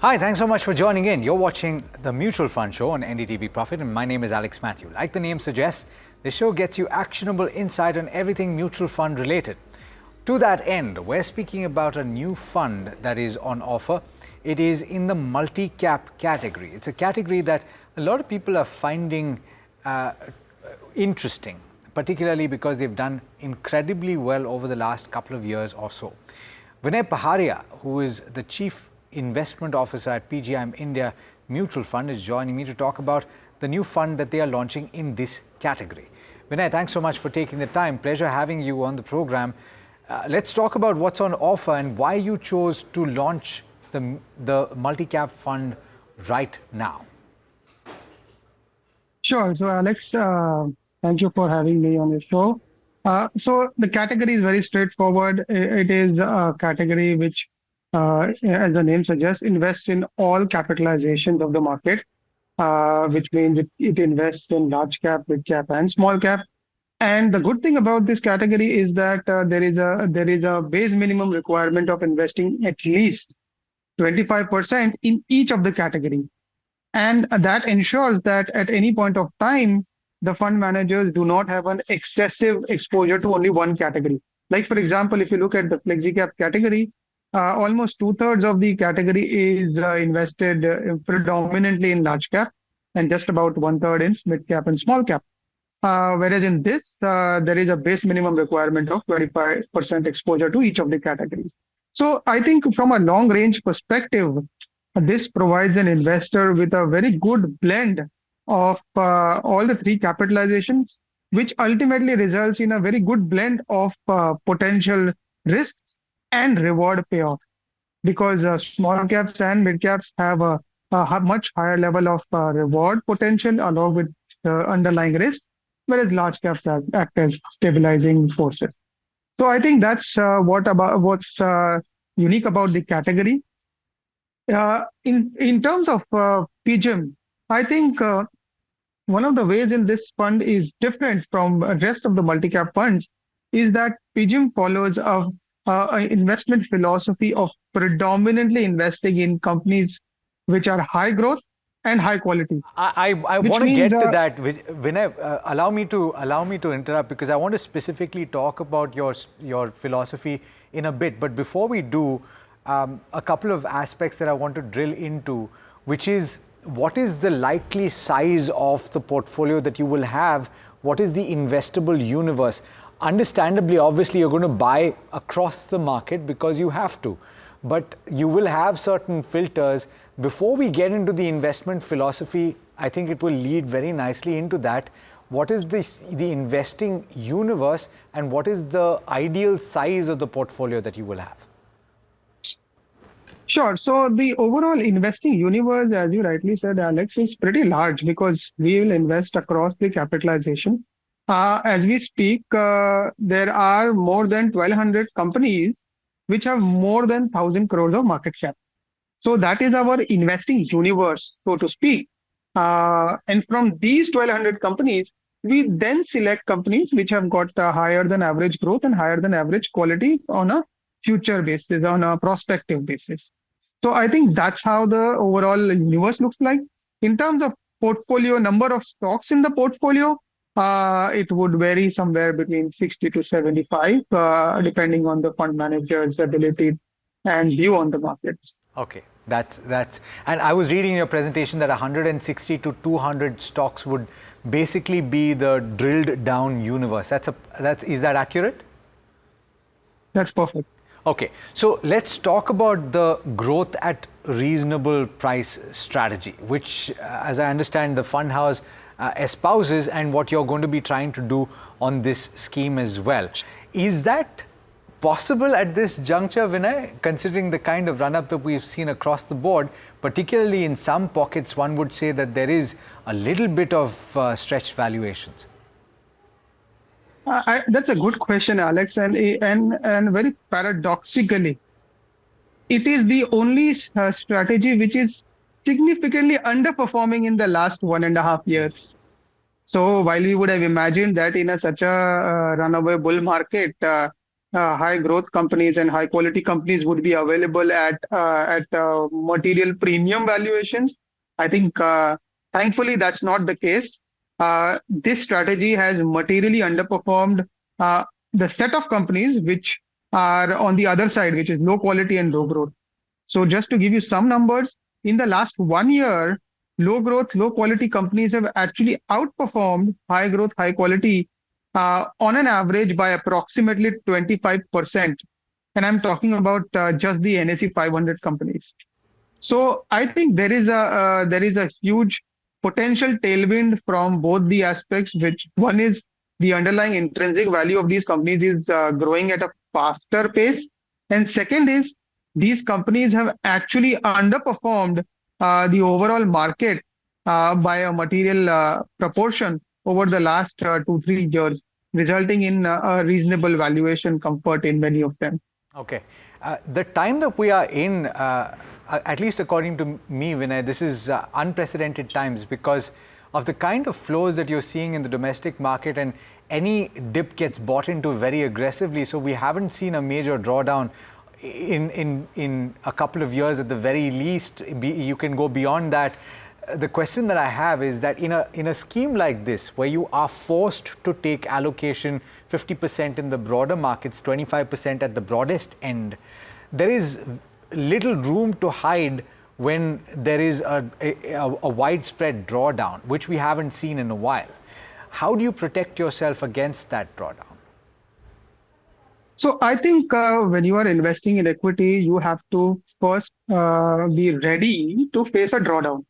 Hi, thanks so much for joining in. You're watching the Mutual Fund Show on NDTV Profit, and my name is Alex Matthew. Like the name suggests, this show gets you actionable insight on everything mutual fund related. To that end, we're speaking about a new fund that is on offer. It is in the multi-cap category. It's a category that a lot of people are finding interesting, particularly because they've done incredibly well over the last couple of years or so. Vinay Paharia, who is the Chief Investment Officer at PGIM India Mutual Fund, is joining me to talk about the new fund that they are launching in this category. Vinay, thanks so much for taking the time. Pleasure having you on the program. Let's talk about what's on offer and why you chose to launch the multi-cap fund right now. Sure. So, Alex, thank you for having me on the show. So the category is very straightforward. It is a category which, as the name suggests, invests in all capitalizations of the market, which means it invests in large cap, mid cap, and small cap. And the good thing about this category is that there is a base minimum requirement of investing at least 25% in each of the category. And that ensures that at any point of time, the fund managers do not have an excessive exposure to only one category. Like, for example, if you look at the flexi cap category, almost 2/3 of the category is invested predominantly in large cap and just about 1/3 in mid cap and small cap. Whereas in this, there is a base minimum requirement of 25% exposure to each of the categories. So I think from a long range perspective, this provides an investor with a very good blend of all the three capitalizations, which ultimately results in a very good blend of potential risks and reward payoff. Because small caps and mid caps have a much higher level of reward potential along with underlying risk, whereas large caps act as stabilizing forces. So I think that's what's unique about the category. In terms of PGIM, I think one of the ways in this fund is different from the rest of the multi-cap funds is that PGIM follows an investment philosophy of predominantly investing in companies which are high growth and high quality. I want to get to that. Vinay, allow me to interrupt because I want to specifically talk about your philosophy in a bit. But before we do, a couple of aspects that I want to drill into, which is what is the likely size of the portfolio that you will have? What is the investable universe? Understandably, obviously, you're going to buy across the market because you have to. But you will have certain filters. Before we get into the investment philosophy, I think it will lead very nicely into that. What is the investing universe and what is the ideal size of the portfolio that you will have? Sure. So the overall investing universe, as you rightly said, Alex, is pretty large because we will invest across the capitalization. As we speak, there are more than 1,200 companies which have more than 1,000 crores of market cap. So that is our investing universe, so to speak. And from these 1,200 companies, we then select companies which have got higher than average growth and higher than average quality on a future basis, on a prospective basis. So I think that's how the overall universe looks like. In terms of portfolio, number of stocks in the portfolio, it would vary somewhere between 60 to 75, depending on the fund manager's ability and view on the markets. Okay, and I was reading in your presentation that 160 to 200 stocks would basically be the drilled down universe. Is that accurate? That's perfect. Okay, so let's talk about the growth at reasonable price strategy, which, as I understand, the fund house espouses and what you're going to be trying to do on this scheme as well. Is that possible at this juncture, Vinay, considering the kind of run-up that we've seen across the board, particularly in some pockets, one would say that there is a little bit of stretched valuations? That's a good question, Alex, and very paradoxically, it is the only strategy which is significantly underperforming in the last 1.5 years. So while we would have imagined that in such a runaway bull market, high growth companies and high quality companies would be available at material premium valuations. I think thankfully that's not the case. This strategy has materially underperformed uh, the set of companies which are on the other side, which is low quality and low growth. So just to give you some numbers, in the last 1 year, low growth, low quality companies have actually outperformed high growth, high quality on an average by approximately 25%. And I'm talking about just the NSE 500 companies. So I think there is a huge potential tailwind from both the aspects. Which one is the underlying intrinsic value of these companies is growing at a faster pace, and second is these companies have actually underperformed the overall market by a material proportion over the last 2-3 years, resulting in a reasonable valuation comfort in many of them. Okay. The time that we are in, at least according to me, Vinay, this is unprecedented times because of the kind of flows that you're seeing in the domestic market, and any dip gets bought into very aggressively. So we haven't seen a major drawdown in a couple of years at the very least. You can go beyond that. The question that I have is that in a scheme like this, where you are forced to take allocation 50% in the broader markets, 25% at the broadest end, there is little room to hide when there is a widespread drawdown, which we haven't seen in a while. How do you protect yourself against that drawdown? So I think when you are investing in equity, you have to first be ready to face a drawdown.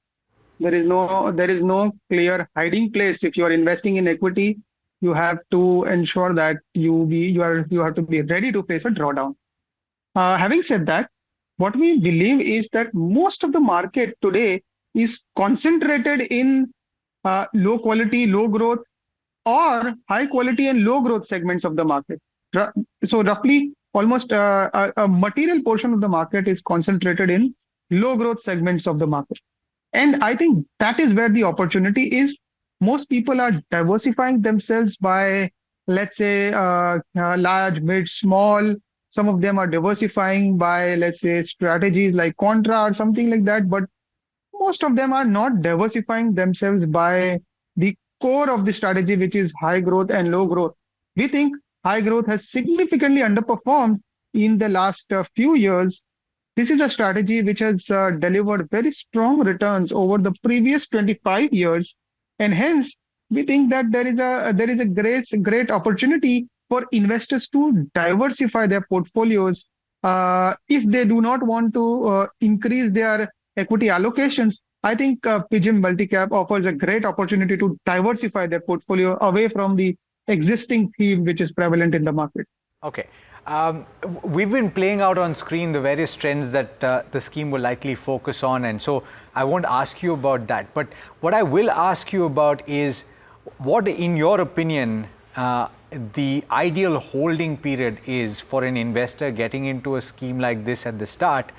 There is no clear hiding place. If you are investing in equity, you have to ensure that you have to be ready to face a drawdown. Having said that, what we believe is that most of the market today is concentrated in low quality, low growth, or high quality and low growth segments of the market. So roughly almost a material portion of the market is concentrated in low growth segments of the market. And I think that is where the opportunity is. Most people are diversifying themselves by, let's say, large, mid, small. Some of them are diversifying by, let's say, strategies like contra or something like that. But most of them are not diversifying themselves by the core of the strategy, which is high growth and low growth. We think high growth has significantly underperformed in the last few years. This is a strategy which has delivered very strong returns over the previous 25 years, and hence we think that there is a great opportunity for investors to diversify their portfolios if they do not want to increase their equity allocations. I think PGIM Multicap offers a great opportunity to diversify their portfolio away from the existing theme which is prevalent in the market. Okay. We've been playing out on screen the various trends that the scheme will likely focus on, and so I won't ask you about that. But what I will ask you about is what, in your opinion, the ideal holding period is for an investor getting into a scheme like this at the start,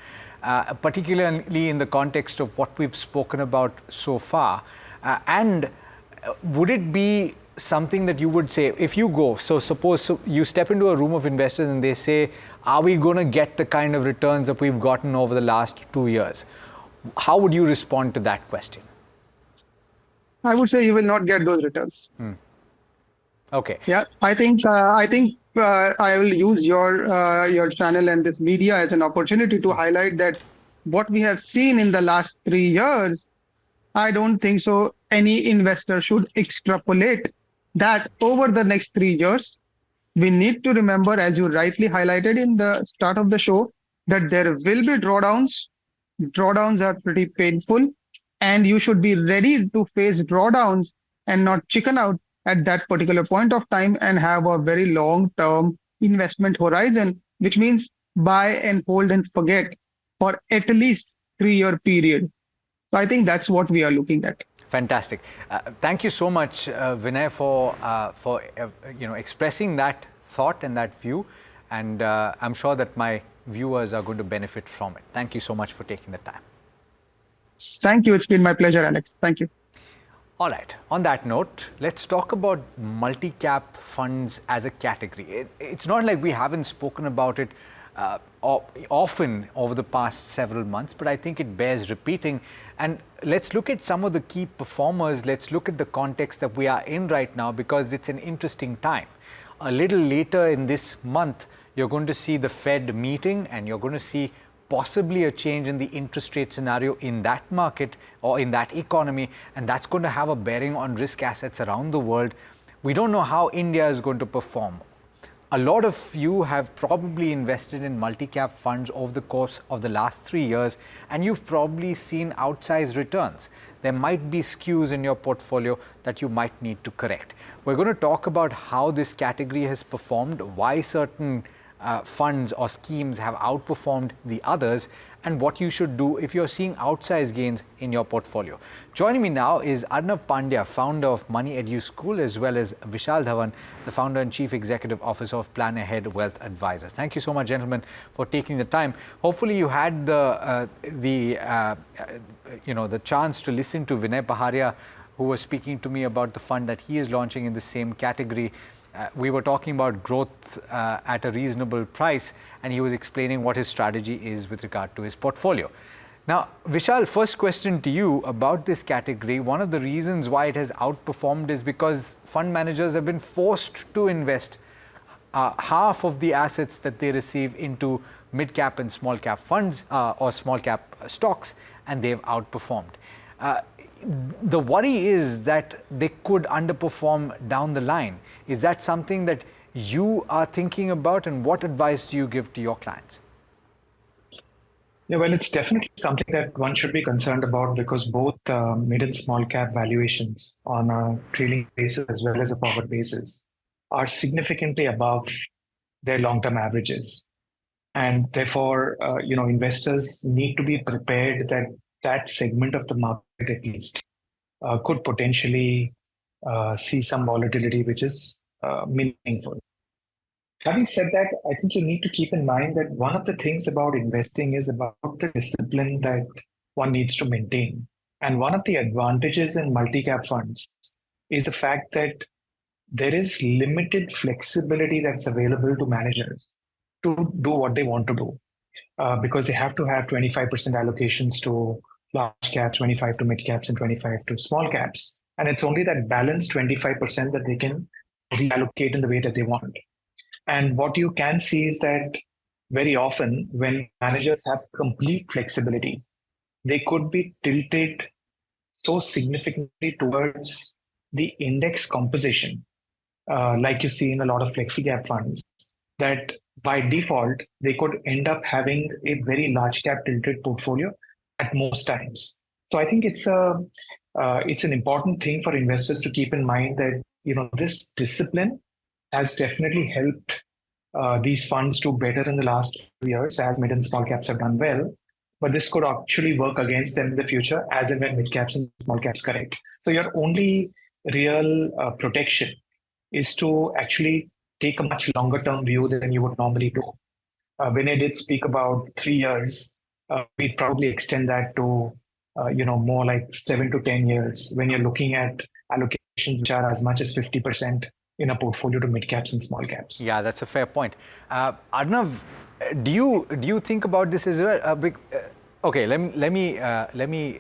particularly in the context of what we've spoken about so far. And would it be something that you would say, if you go, so suppose you step into a room of investors and they say, are we going to get the kind of returns that we've gotten over the last 2 years? How would you respond to that question? I would say you will not get those returns. Okay. Yeah, I think I will use your channel and this media as an opportunity to highlight that what we have seen in the last 3 years, I don't think so any investor should extrapolate that over the next 3 years. We need to remember, as you rightly highlighted in the start of the show, that there will be drawdowns. Drawdowns are pretty painful, and you should be ready to face drawdowns and not chicken out at that particular point of time and have a very long term investment horizon, which means buy and hold and forget for at least 3 year period. So I think that's what we are looking at. Fantastic. Thank you so much, Vinay, for expressing that thought and that view. And I'm sure that my viewers are going to benefit from it. Thank you so much for taking the time. Thank you. It's been my pleasure, Alex. Thank you. All right. On that note, let's talk about multi-cap funds as a category. It's not like we haven't spoken about it often over the past several months, but I think it bears repeating. And let's look at some of the key performers. Let's look at the context that we are in right now, because it's an interesting time. A little later in this month, you're going to see the Fed meeting, and you're going to see possibly a change in the interest rate scenario in that market or in that economy, and that's going to have a bearing on risk assets around the world. We don't know how India is going to perform. A lot of you have probably invested in multi-cap funds over the course of the last 3 years, and you've probably seen outsized returns. There might be skews in your portfolio that you might need to correct. We're going to talk about how this category has performed, why certain funds or schemes have outperformed the others, and what you should do if you're seeing outsized gains in your portfolio. Joining me now is Arnav Pandya, founder of Money Edu School, as well as Vishal Dhawan, the founder and chief executive officer of Plan Ahead Wealth Advisors. Thank you so much, gentlemen, for taking the time. Hopefully you had the chance to listen to Vinay Paharia, who was speaking to me about the fund that he is launching in the same category. We were talking about growth at a reasonable price, and he was explaining what his strategy is with regard to his portfolio. Now, Vishal, first question to you about this category. One of the reasons why it has outperformed is because fund managers have been forced to invest half of the assets that they receive into mid-cap and small-cap funds or small-cap stocks, and they've outperformed. The worry is that they could underperform down the line. Is that something that you are thinking about, and what advice do you give to your clients? Yeah, well, it's definitely something that one should be concerned about, because both mid and small cap valuations on a trailing basis as well as a forward basis are significantly above their long-term averages. And therefore, investors need to be prepared that that segment of the market at least could potentially see some volatility, which is meaningful. Having said that, I think you need to keep in mind that one of the things about investing is about the discipline that one needs to maintain. And one of the advantages in multi-cap funds is the fact that there is limited flexibility that's available to managers to do what they want to do, because they have to have 25% allocations to large caps, 25 to mid caps, and 25 to small caps. And it's only that balanced 25% that they can reallocate in the way that they want. And what you can see is that very often when managers have complete flexibility, they could be tilted so significantly towards the index composition, like you see in a lot of flexi cap funds, that by default, they could end up having a very large cap tilted portfolio at most times. So I think it's an important thing for investors to keep in mind that, this discipline has definitely helped these funds do better in the last few years, as mid and small caps have done well. But this could actually work against them in the future, as and when mid caps and small caps correct. So your only real protection is to actually take a much longer term view than you would normally do. When I did speak about 3 years, we'd probably extend that to more like 7 to 10 years when you're looking at allocations which are as much as 50% in a portfolio to mid caps and small caps. Yeah, that's a fair point. Arnav, do you think about this as well? Okay, let me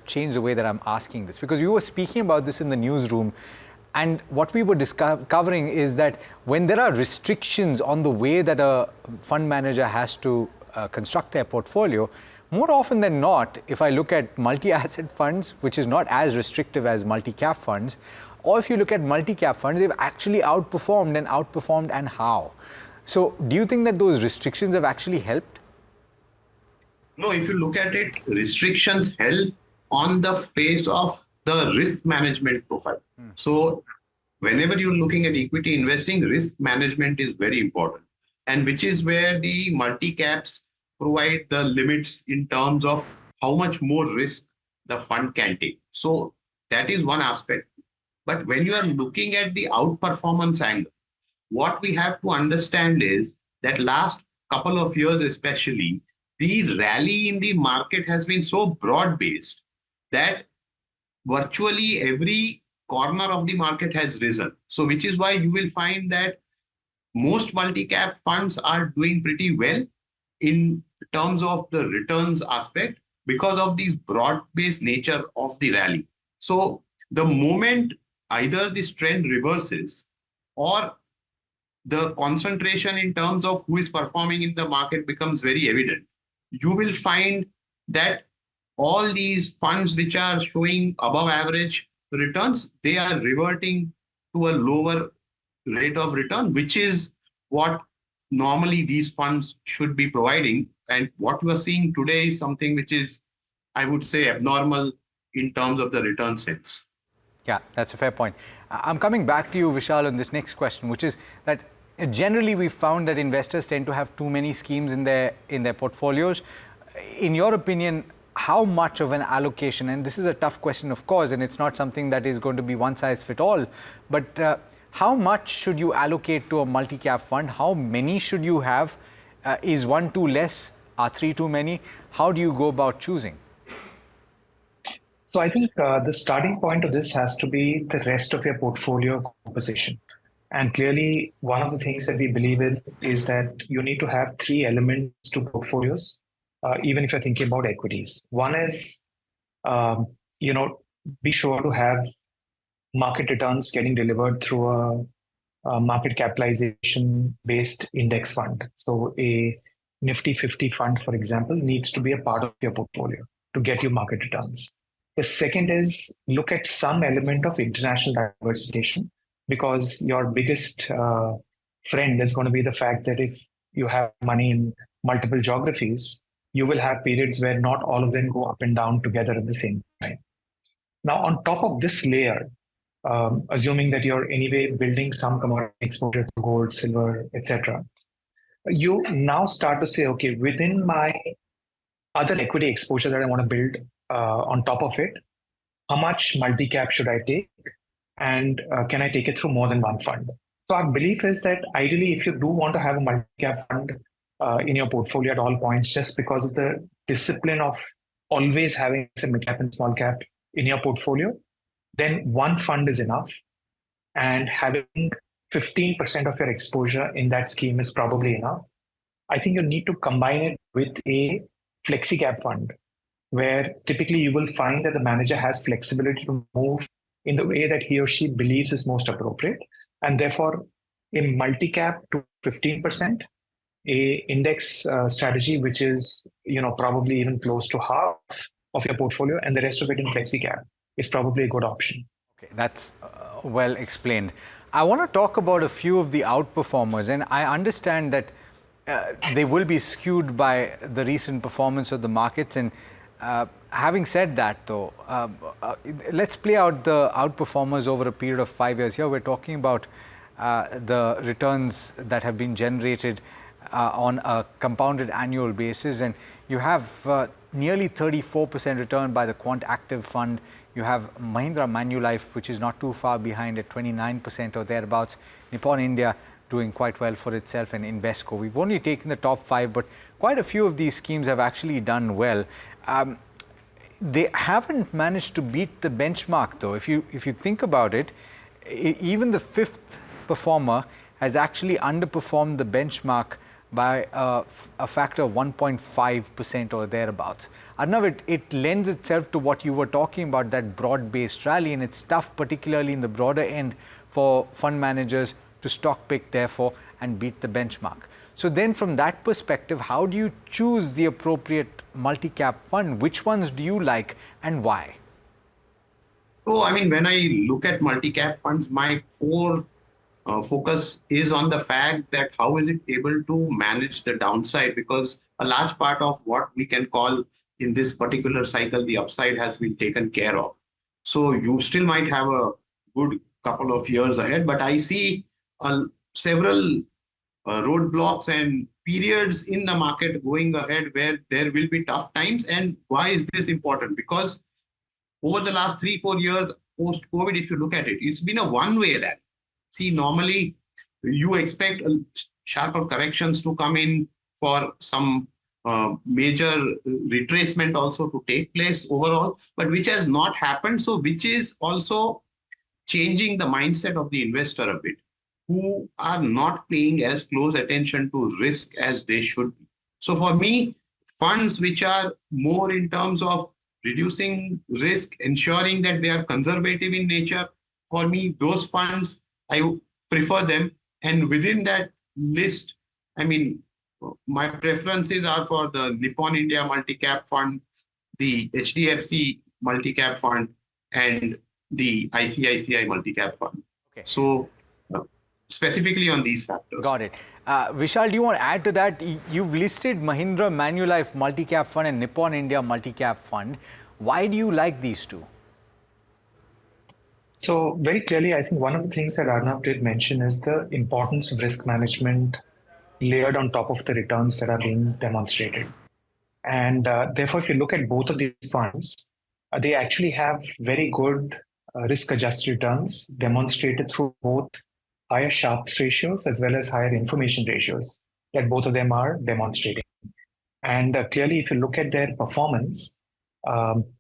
change the way that I'm asking this, because we were speaking about this in the newsroom, and what we were covering is that when there are restrictions on the way that a fund manager has to construct their portfolio, more often than not, if I look at multi-asset funds, which is not as restrictive as multi-cap funds, or if you look at multi-cap funds, they've actually outperformed and how? So do you think that those restrictions have actually helped? No, if you look at it, restrictions help on the face of the risk management profile. So whenever you're looking at equity investing, risk management is very important, and which is where the multi-caps provide the limits in terms of how much more risk the fund can take. So that is one aspect. But when you are looking at the outperformance angle, what we have to understand is that last couple of years especially, the rally in the market has been so broad-based that virtually every corner of the market has risen. So which is why you will find that most multi-cap funds are doing pretty well in terms of the returns aspect because of these broad-based nature of the rally. So the moment either this trend reverses or the concentration in terms of who is performing in the market becomes very evident, you will find that all these funds which are showing above average returns, they are reverting to a lower rate of return, which is what normally these funds should be providing. And what we are seeing today is something which is, I would say, abnormal in terms of the return sense. Yeah, that's a fair point. I'm coming back to you, Vishal, on this next question, which is that generally we've found that investors tend to have too many schemes in their portfolios. In your opinion, how much of an allocation, and this is a tough question, of course, and it's not something that is going to be one size fit all, but how much should you allocate to a multi-cap fund? How many should you have? Is one too less? Are three too many? How do you go about choosing? So I think the starting point of this has to be the rest of your portfolio composition. And clearly, one of the things that we believe in is that you need to have three elements to portfolios, even if you're thinking about equities. One is, be sure to have market returns getting delivered through a market capitalization based index fund. So a Nifty 50 fund, for example, needs to be a part of your portfolio to get you market returns. The second is look at some element of international diversification, because your biggest friend is going to be the fact that if you have money in multiple geographies, you will have periods where not all of them go up and down together at the same time. Now, on top of this layer, assuming that you're anyway building some commodity exposure to gold, silver, etc., you now start to say, okay, within my other equity exposure that I want to build on top of it, how much multi-cap should I take? And can I take it through more than one fund? So our belief is that ideally, if you do want to have a multi-cap fund in your portfolio at all points, just because of the discipline of always having some mid-cap and small cap in your portfolio, then one fund is enough. And having 15% of your exposure in that scheme is probably enough. I think you need to combine it with a flexi cap fund, where typically you will find that the manager has flexibility to move in the way that he or she believes is most appropriate. And therefore, a multi-cap to 15%, a index strategy, which is probably even close to half of your portfolio, and the rest of it in flexi cap is probably a good option. Okay, that's well explained. I want to talk about a few of the outperformers, and I understand that they will be skewed by the recent performance of the markets. And having said that, though, let's play out the outperformers over a period of 5 years. Here we're talking about the returns that have been generated on a compounded annual basis, and you have nearly 34% return by the Quant Active Fund. You have Mahindra Manulife, which is not too far behind at 29% or thereabouts. Nippon India doing quite well for itself, and Invesco. We've only taken the top 5, but quite a few of these schemes have actually done well. They haven't managed to beat the benchmark, though. If you think about it, even the fifth performer has actually underperformed the benchmark by a factor of 1.5% or thereabouts. Arnav, it lends itself to what you were talking about, that broad-based rally, and it's tough, particularly in the broader end, for fund managers to stock pick, therefore, and beat the benchmark. So then from that perspective, how do you choose the appropriate multi-cap fund? Which ones do you like and why? So, I mean, when I look at multi-cap funds, my core focus is on the fact that how is it able to manage the downside, because a large part of what we can call in this particular cycle, the upside has been taken care of. So you still might have a good couple of years ahead, but I see several roadblocks and periods in the market going ahead where there will be tough times. And why is this important? Because over the last 3-4 years post-COVID, if you look at it, it's been a one-way rally. See, normally you expect sharper corrections to come in for some major retracement also to take place overall, but which has not happened. So which is also changing the mindset of the investor a bit, who are not paying as close attention to risk as they should be. So for me, funds which are more in terms of reducing risk, ensuring that they are conservative in nature, for me, those funds, I prefer them. And within that list, I mean, my preferences are for the Nippon India Multi-Cap Fund, the HDFC Multi-Cap Fund, and the ICICI Multi-Cap Fund. Okay. So specifically on these factors. Got it. Vishal, do you want to add to that? You've listed Mahindra Manulife Multi-Cap Fund and Nippon India Multi-Cap Fund. Why do you like these two? So very clearly, I think one of the things that Arnav did mention is the importance of risk management layered on top of the returns that are being demonstrated. And therefore, if you look at both of these funds, they actually have very good risk-adjusted returns demonstrated through both higher Sharpe ratios as well as higher information ratios that both of them are demonstrating. And clearly, if you look at their performance,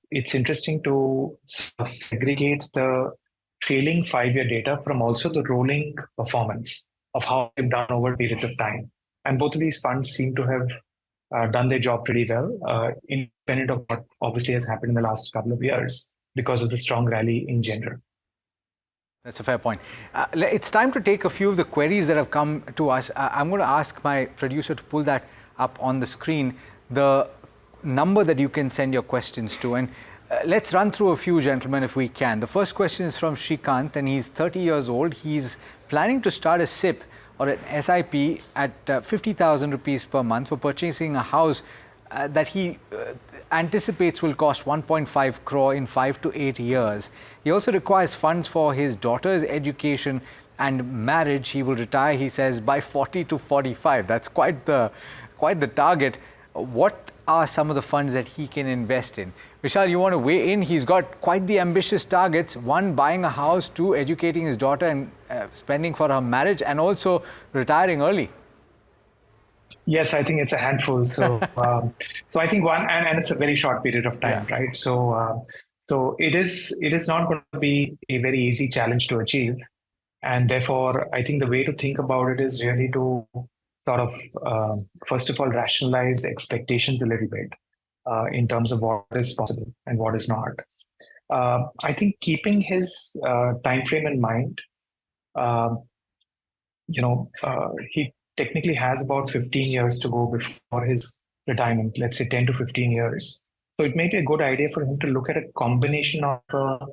it's interesting to segregate the trailing 5-year data from also the rolling performance of how they've done over periods of time. And both of these funds seem to have done their job pretty well, independent of what obviously has happened in the last couple of years because of the strong rally in general. That's a fair point. It's time to take a few of the queries that have come to us. I'm going to ask my producer to pull that up on the screen, the number that you can send your questions to. And let's run through a few, gentlemen, if we can. The first question is from Shrikant, and he's 30 years old. He's planning to start a SIP or an SIP at 50,000 rupees per month for purchasing a house that he anticipates will cost 1.5 crore in 5 to 8 years. He also requires funds for his daughter's education and marriage. He will retire, he says, by 40 to 45. That's quite the target. What are some of the funds that he can invest in? Vishal, you want to weigh in? He's got quite the ambitious targets. 1, buying a house. 2, educating his daughter and spending for her marriage, and also retiring early. Yes, I think it's a handful. So, so I think one, and it's a very short period of time, Yeah. right? So, so it is not going to be a very easy challenge to achieve, and therefore, I think the way to think about it is really to sort of first of all rationalize expectations a little bit in terms of what is possible and what is not. I think keeping his time frame in mind, he technically has about 15 years to go before his retirement, let's say 10 to 15 years. So it may be a good idea for him to look at a combination of a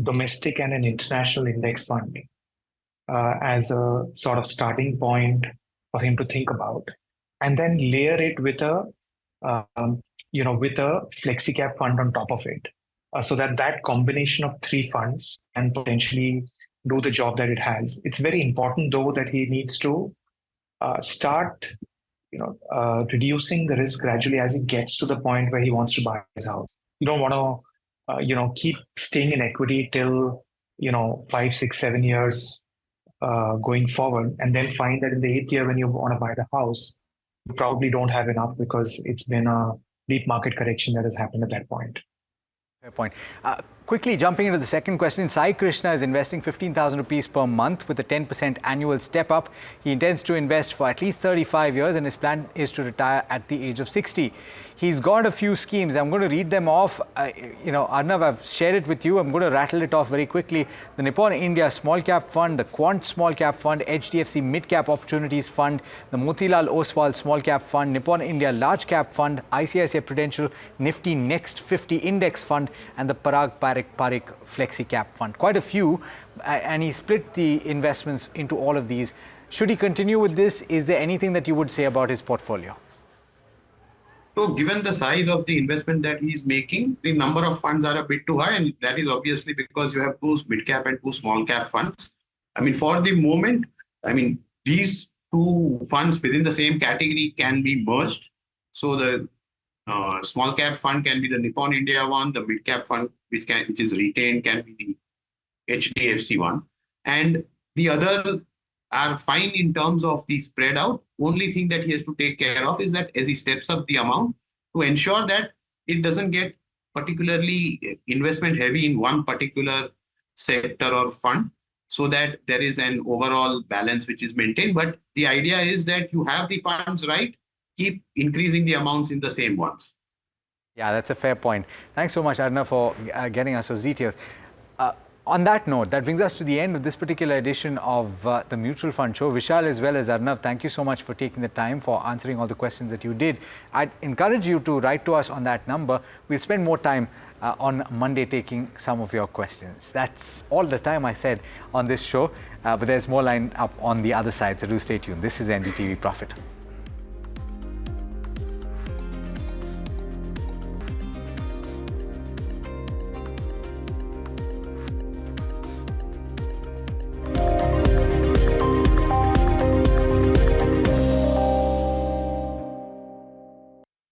domestic and an international index fund as a sort of starting point for him to think about, and then layer it with a flexi cap fund on top of it, so that combination of 3 funds can potentially do the job that it has. It's very important though that he needs to start reducing the risk gradually as he gets to the point where he wants to buy his house. You don't want to keep staying in equity till 5, 6, 7 years going forward, and then find that in the 8th year when you want to buy the house, you probably don't have enough because it's been a deep market correction that has happened at that point. Fair point. Quickly jumping into the second question, Sai Krishna is investing 15,000 rupees per month with a 10% annual step up. He intends to invest for at least 35 years and his plan is to retire at the age of 60. He's got a few schemes. I'm going to read them off. Arnav, I've shared it with you. I'm going to rattle it off very quickly. The Nippon India Small Cap Fund, the Quant Small Cap Fund, HDFC Mid Cap Opportunities Fund, the Motilal Oswal Small Cap Fund, Nippon India Large Cap Fund, ICICI Prudential Nifty Next 50 Index Fund, and the Parag Parikh Flexi Cap Fund. Quite a few, and he split the investments into all of these. Should he continue with this? Is there anything that you would say about his portfolio? So given the size of the investment that he's making, the number of funds are a bit too high, and that is obviously because you have 2 mid-cap and 2 small-cap funds. I mean, for the moment, these 2 funds within the same category can be merged. So the small-cap fund can be the Nippon India one, the mid-cap fund, which is retained, can be the HDFC one. And the other are fine in terms of the spread out. Only thing that he has to take care of is that as he steps up the amount, to ensure that it doesn't get particularly investment heavy in one particular sector or fund, so that there is an overall balance which is maintained. But the idea is that you have the funds right, keep increasing the amounts in the same ones. Yeah, that's a fair point. Thanks so much, Arnav, for getting us those details. On that note, that brings us to the end of this particular edition of the Mutual Fund Show. Vishal as well as Arnav, thank you so much for taking the time for answering all the questions that you did. I'd encourage you to write to us on that number. We'll spend more time on Monday taking some of your questions. That's all the time I said on this show, but there's more lined up on the other side, so do stay tuned. This is NDTV Profit.